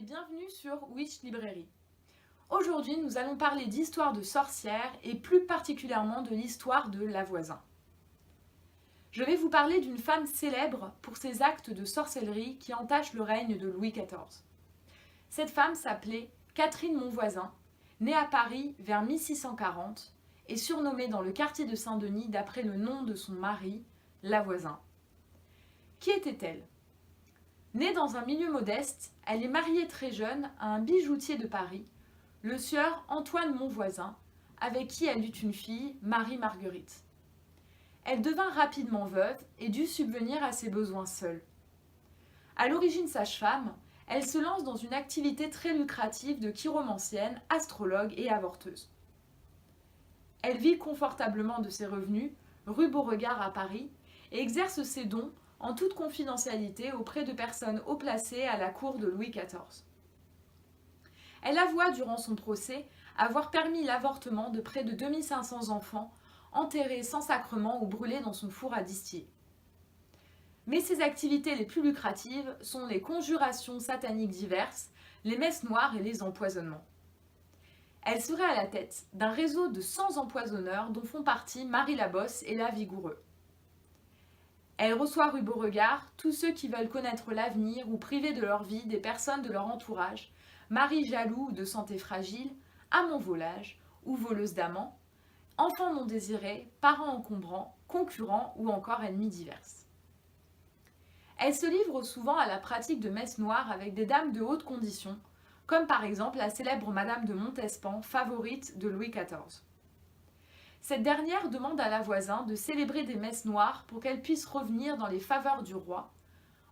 bienvenue sur Witch Librairie. Aujourd'hui, nous allons parler d'histoire de sorcières et plus particulièrement de l'histoire de La Voisin. Je vais vous parler d'une femme célèbre pour ses actes de sorcellerie qui entachent le règne de Louis XIV. Cette femme s'appelait Catherine Monvoisin, née à Paris vers 1640 et surnommée dans le quartier de Saint-Denis d'après le nom de son mari, La Voisin. Qui était-elle ? Née dans un milieu modeste, elle est mariée très jeune à un bijoutier de Paris, le sieur Antoine Monvoisin, avec qui elle eut une fille, Marie-Marguerite. Elle devint rapidement veuve et dut subvenir à ses besoins seule. À l'origine sage-femme, elle se lance dans une activité très lucrative de chiromancienne, astrologue et avorteuse. Elle vit confortablement de ses revenus, rue Beauregard à Paris, et exerce ses dons en toute confidentialité auprès de personnes haut placées à la cour de Louis XIV. Elle avoua durant son procès avoir permis l'avortement de près de 2500 enfants enterrés sans sacrement ou brûlés dans son four à distiller. Mais ses activités les plus lucratives sont les conjurations sataniques diverses, les messes noires et les empoisonnements. Elle serait à la tête d'un réseau de 100 empoisonneurs dont font partie Marie Labosse et La Vigoureux. Elle reçoit rue Beauregard tous ceux qui veulent connaître l'avenir ou priver de leur vie des personnes de leur entourage, maris jaloux ou de santé fragile, amants volages ou voleuses d'amants, enfants non désirés, parents encombrants, concurrents ou encore ennemis diverses. Elle se livre souvent à la pratique de messes noires avec des dames de haute condition, comme par exemple la célèbre Madame de Montespan, favorite de Louis XIV. Cette dernière demande à La Voisin de célébrer des messes noires pour qu'elle puisse revenir dans les faveurs du roi,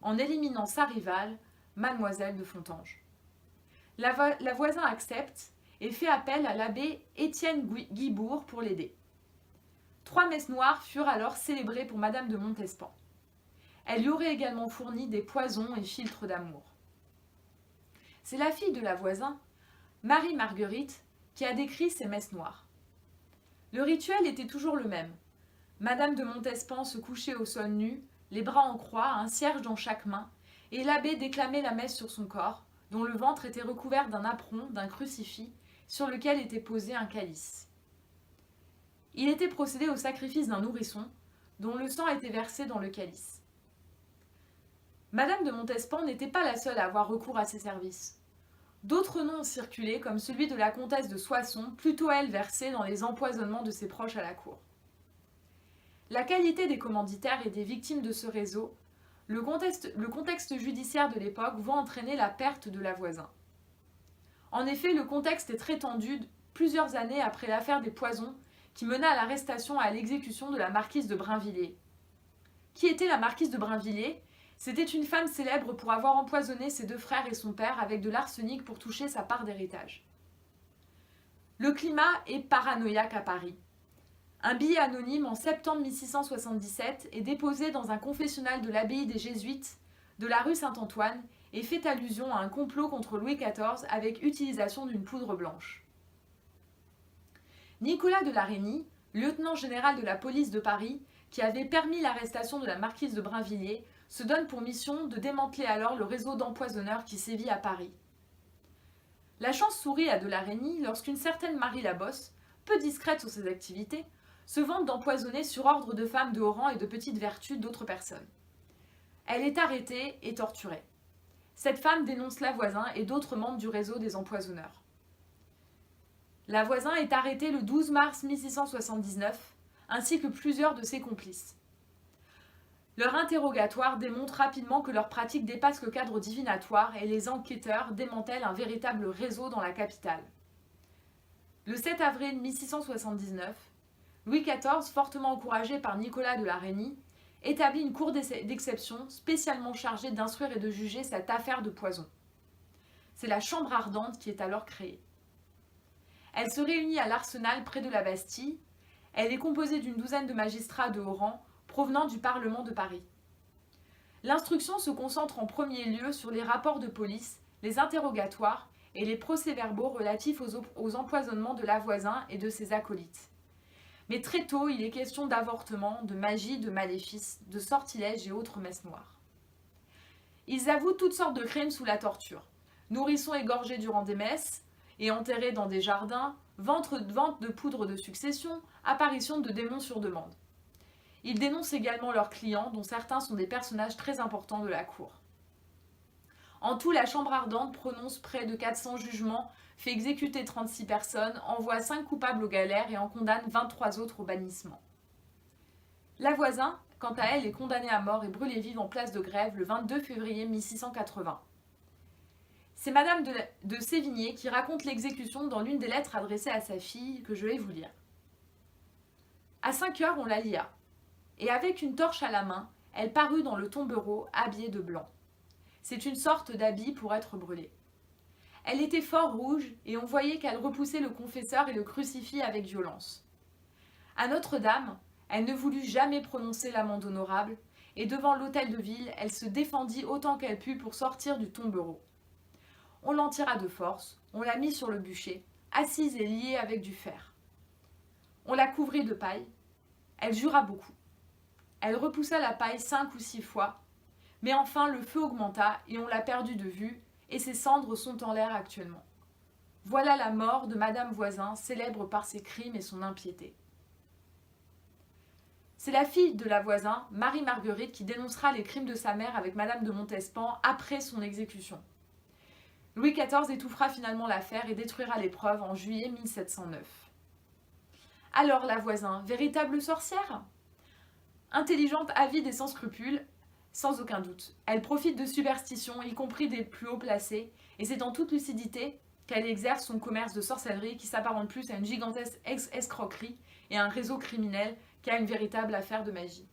en éliminant sa rivale, Mademoiselle de Fontanges. La Voisin accepte et fait appel à l'abbé Étienne Guibourg pour l'aider. 3 messes noires furent alors célébrées pour Madame de Montespan. Elle lui aurait également fourni des poisons et filtres d'amour. C'est la fille de La Voisin, Marie-Marguerite, qui a décrit ces messes noires. Le rituel était toujours le même. Madame de Montespan se couchait au sol nu, les bras en croix, un cierge dans chaque main, et l'abbé déclamait la messe sur son corps, dont le ventre était recouvert d'un apron, d'un crucifix, sur lequel était posé un calice. Il était procédé au sacrifice d'un nourrisson, dont le sang était versé dans le calice. Madame de Montespan n'était pas la seule à avoir recours à ces services. D'autres noms ont circulé, comme celui de la comtesse de Soissons, plutôt elle versée dans les empoisonnements de ses proches à la cour. La qualité des commanditaires et des victimes de ce réseau, le contexte judiciaire de l'époque vont entraîner la perte de La Voisin. En effet, le contexte est très tendu plusieurs années après l'affaire des poisons qui mena à l'arrestation et à l'exécution de la marquise de Brinvilliers. Qui était la marquise de Brinvilliers ? C'était une femme célèbre pour avoir empoisonné ses 2 frères et son père avec de l'arsenic pour toucher sa part d'héritage. Le climat est paranoïaque à Paris. Un billet anonyme en septembre 1677 est déposé dans un confessionnal de l'abbaye des Jésuites de la rue Saint-Antoine et fait allusion à un complot contre Louis XIV avec utilisation d'une poudre blanche. Nicolas de La Reynie, lieutenant général de la police de Paris, qui avait permis l'arrestation de la marquise de Brinvilliers, se donne pour mission de démanteler alors le réseau d'empoisonneurs qui sévit à Paris. La chance sourit à de La Reynie lorsqu'une certaine Marie Labosse, peu discrète sur ses activités, se vante d'empoisonner sur ordre de femmes de haut rang et de petite vertu d'autres personnes. Elle est arrêtée et torturée. Cette femme dénonce La Voisin et d'autres membres du réseau des empoisonneurs. La Voisin est arrêtée le 12 mars 1679, ainsi que plusieurs de ses complices. Leur interrogatoire démontre rapidement que leur pratique dépasse le cadre divinatoire et les enquêteurs démantèlent un véritable réseau dans la capitale. Le 7 avril 1679, Louis XIV, fortement encouragé par Nicolas de La Reynie, établit une cour d'exception spécialement chargée d'instruire et de juger cette affaire de poison. C'est la Chambre ardente qui est alors créée. Elle se réunit à l'Arsenal près de la Bastille. Elle est composée d'une 12aine de magistrats de haut rang provenant du Parlement de Paris. L'instruction se concentre en premier lieu sur les rapports de police, les interrogatoires et les procès-verbaux relatifs aux empoisonnements de La Voisin et de ses acolytes. Mais très tôt, il est question d'avortement, de magie, de maléfices, de sortilèges et autres messes noires. Ils avouent toutes sortes de crimes sous la torture. nourrissons égorgés durant des messes et enterrés dans des jardins, vente de poudre de succession, apparition de démons sur demande. Ils dénoncent également leurs clients, dont certains sont des personnages très importants de la cour. En tout, la Chambre ardente prononce près de 400 jugements, fait exécuter 36 personnes, envoie 5 coupables aux galères et en condamne 23 autres au bannissement. La Voisin, quant à elle, est condamnée à mort et brûlée vive en place de Grève le 22 février 1680. C'est Madame de Sévigné qui raconte l'exécution dans l'une des lettres adressées à sa fille que je vais vous lire. À 5 heures, on la lia, et avec une torche à la main, elle parut dans le tombereau habillée de blanc. C'est une sorte d'habit pour être brûlée. Elle était fort rouge et on voyait qu'elle repoussait le confesseur et le crucifix avec violence. À Notre-Dame, elle ne voulut jamais prononcer l'amende honorable et devant l'hôtel de ville, elle se défendit autant qu'elle put pour sortir du tombereau. On l'en tira de force, on la mit sur le bûcher, assise et liée avec du fer. On la couvrit de paille, elle jura beaucoup. Elle repoussa la paille 5 ou 6 fois, mais enfin le feu augmenta et on l'a perdue de vue, et ses cendres sont en l'air actuellement. Voilà la mort de Madame Voisin, célèbre par ses crimes et son impiété. C'est la fille de la Voisin, Marie-Marguerite, qui dénoncera les crimes de sa mère avec Madame de Montespan après son exécution. Louis XIV étouffera finalement l'affaire et détruira les preuves en juillet 1709. Alors la Voisin, véritable sorcière ? Intelligente, avide et sans scrupules, sans aucun doute. Elle profite de superstitions, y compris des plus haut placés, et c'est en toute lucidité qu'elle exerce son commerce de sorcellerie qui s'apparente plus à une gigantesque escroquerie et à un réseau criminel qu'à une véritable affaire de magie.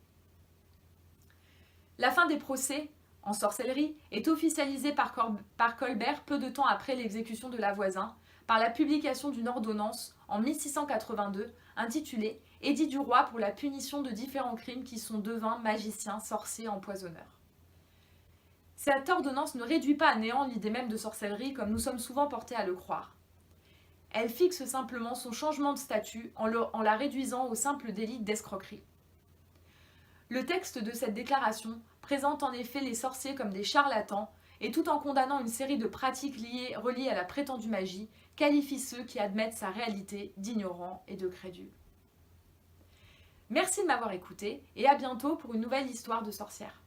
La fin des procès en sorcellerie est officialisée par Colbert peu de temps après l'exécution de la Voisin, par la publication d'une ordonnance en 1682 intitulée « Édit du roi pour la punition de différents crimes qui sont devins, magiciens, sorciers, empoisonneurs ». Cette ordonnance ne réduit pas à néant l'idée même de sorcellerie comme nous sommes souvent portés à le croire. Elle fixe simplement son changement de statut en la réduisant au simple délit d'escroquerie. Le texte de cette déclaration présente en effet les sorciers comme des charlatans et tout en condamnant une série de pratiques reliées à la prétendue magie, qualifie ceux qui admettent sa réalité d'ignorants et de crédules. Merci de m'avoir écouté et à bientôt pour une nouvelle histoire de sorcière.